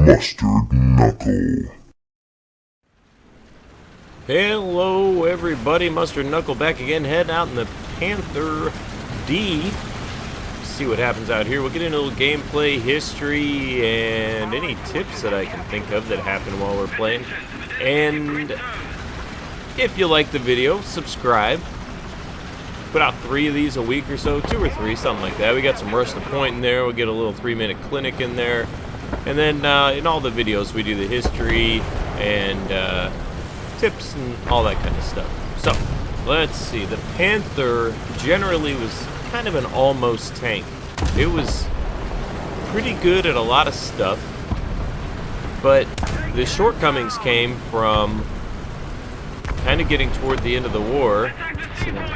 Mustard Knuckle. Hello everybody, Mustard Knuckle back again, heading out in the Panther D. See what happens out here. We'll get into a little gameplay history and any tips that I can think of that happened while we're playing. And if you like the video, subscribe. Put out 3 of these a week or so, 2 or 3, something like that. We got some Rush the Point in there. We'll get a little 3-minute clinic in there. And then in all the videos we do the history and tips and all that kind of stuff. So, let's see. The Panther generally was kind of an almost tank. It was pretty good at a lot of stuff, but the shortcomings came from kind of getting toward the end of the war. Let's see what I'm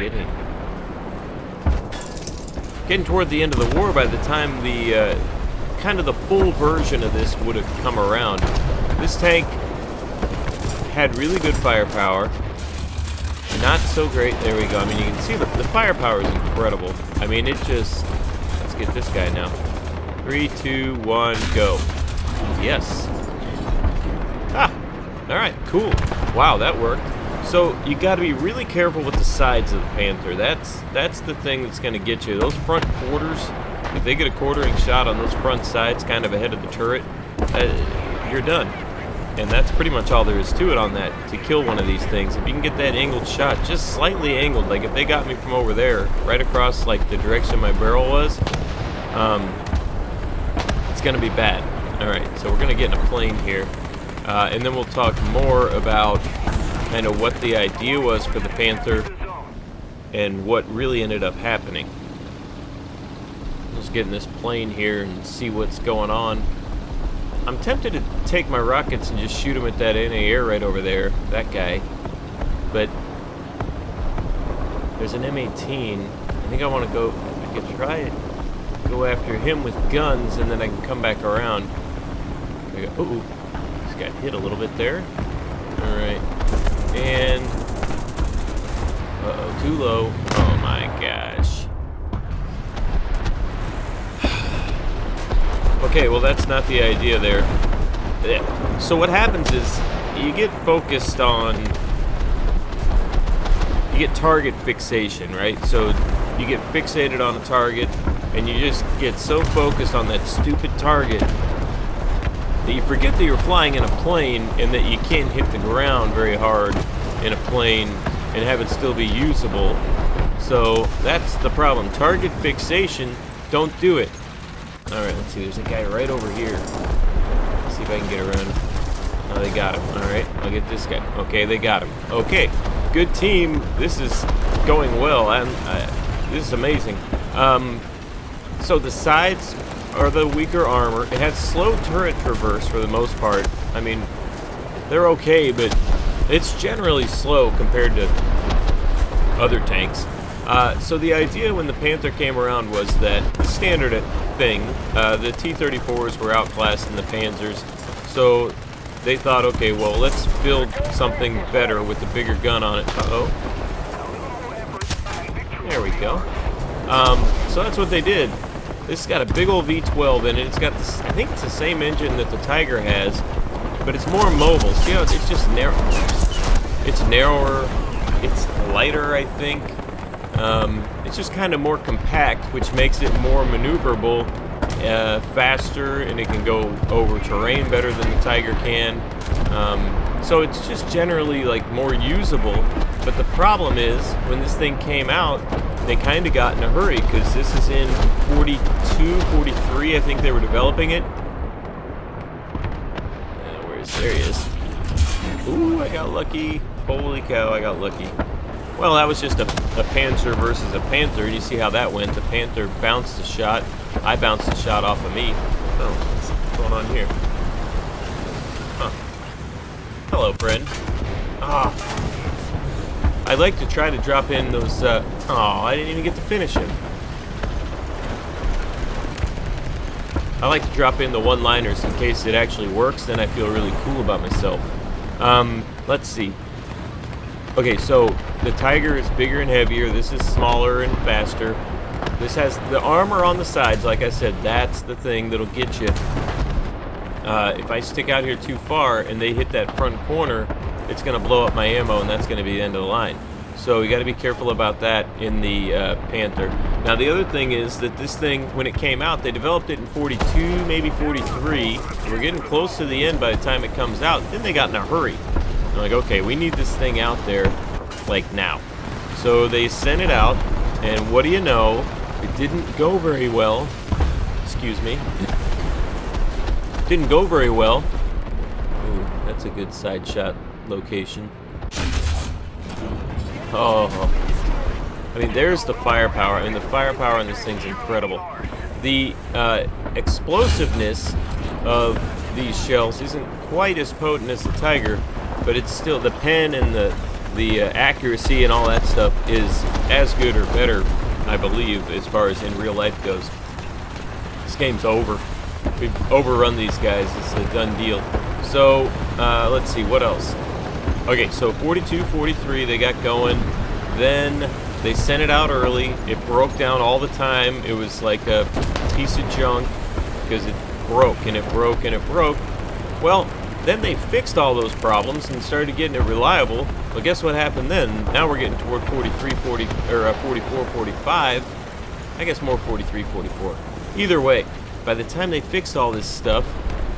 getting toward the end of the war. By the time the kind of the full version of this would have come around, this tank had really good firepower. Not so great. There we go. I mean, you can see the firepower is incredible. I mean, it just... Let's get this guy now. 3, 2, 1, go. Yes. Ah. All right. Cool. Wow, that worked. So you got to be really careful with the sides of the Panther. That's the thing that's going to get you. Those front quarters, if they get a quartering shot on those front sides, kind of ahead of the turret, you're done. And that's pretty much all there is to it on that, to kill one of these things. If you can get that angled shot, just slightly angled, like if they got me from over there, right across like the direction my barrel was, it's going to be bad. Alright, so we're going to get in a plane here, and then we'll talk more about kind of what the idea was for the Panther and what really ended up happening. Let's get in this plane here and see what's going on. I'm tempted to take my rockets and just shoot him at that NA-air right over there, that guy. But there's an M18. I think I want to go. I could try it. Go after him with guns, and then I can come back around. Ooh, just got hit a little bit there. All right, and uh-oh, too low. Oh my gosh. Okay, well that's not the idea there. So what happens is you get focused on, you get target fixation, right? So you get fixated on a target and you just get so focused on that stupid target that you forget that you're flying in a plane and that you can't hit the ground very hard in a plane and have it still be usable. So that's the problem. Target fixation, don't do it. Alright, let's see, there's a guy right over here. Let's see if I can get around. Oh, they got him. Alright, I'll get this guy. Okay, they got him. Okay, good team. This is going well. This is amazing. So the sides are the weaker armor. It has slow turret traverse for the most part. I mean, they're okay, but it's generally slow compared to other tanks. So the idea when the Panther came around was that the standard thing, the T-34s were outclassing the Panzers, so they thought, okay, well, let's build something better with the bigger gun on it. Uh-oh. There we go. So that's what they did. This has got a big old V12 in it. It's got this, I think it's the same engine that the Tiger has, but it's more mobile. See how it's just narrow. It's narrower. It's lighter, I think. It's just kind of more compact, which makes it more maneuverable, faster, and it can go over terrain better than the Tiger can. So it's just generally like more usable. But the problem is, when this thing came out, they kind of got in a hurry, because this is in 42, 43, I think they were developing it. There he is. Ooh, I got lucky. Holy cow, I got lucky. Well, that was just a Panzer versus a Panther. You see how that went. The Panther bounced the shot. I bounced the shot off of me. Oh, what's going on here? Huh. Hello, friend. Ah. I like to try to drop in those... oh, I didn't even get to finish him. I like to drop in the one-liners in case it actually works. Then I feel really cool about myself. Let's see. Okay, so the Tiger is bigger and heavier. This is smaller and faster. This has the armor on the sides, like I said. That's the thing that'll get you. if I stick out here too far and they hit that front corner, it's going to blow up my ammo, and that's going to be the end of the line. So you got to be careful about that in the Panther. Now the other thing is that this thing, when it came out, they developed it in 42, maybe 43. We're getting close to the end by the time it comes out. Then they got in a hurry. They're like, okay, we need this thing out there, like, now. So they sent it out, and what do you know? It didn't go very well. Excuse me. Didn't go very well. Ooh, that's a good side shot location. Oh, I mean, there's the firepower. I mean, the firepower on this thing's incredible. The explosiveness of these shells isn't quite as potent as the Tiger, but it's still, the pen and the accuracy and all that stuff is as good or better, I believe, as far as in real life goes. This game's over. We've overrun these guys. It's a done deal. So, let's see, what else? Okay, so 42, 43, they got going. Then they sent it out early. It broke down all the time. It was like a piece of junk because it broke and it broke and it broke. Well, then they fixed all those problems and started getting it reliable. Well, guess what happened then? Now we're getting toward 43, 40, or 44, 45. I guess more 43, 44. Either way, by the time they fixed all this stuff,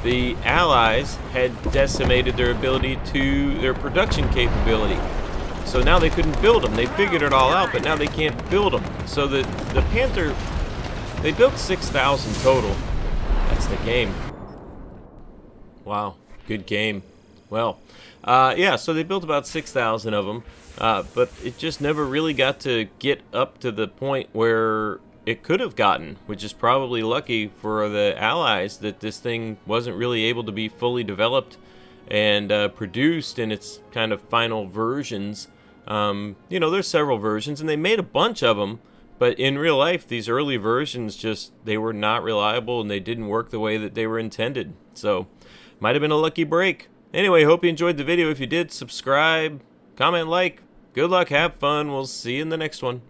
the Allies had decimated their ability to their production capability. So now they couldn't build them. They figured it all out, but now they can't build them. So the Panther, they built 6,000 total. That's the game. Wow, good game. Well, yeah, so they built about 6,000 of them, but it just never really got to get up to the point where it could have gotten, which is probably lucky for the Allies that this thing wasn't really able to be fully developed and produced in its kind of final versions. You know, there's several versions, and they made a bunch of them, but in real life, these early versions just, they were not reliable, and they didn't work the way that they were intended. So, might have been a lucky break. Anyway, hope you enjoyed the video. If you did, subscribe, comment, like. Good luck, have fun. We'll see you in the next one.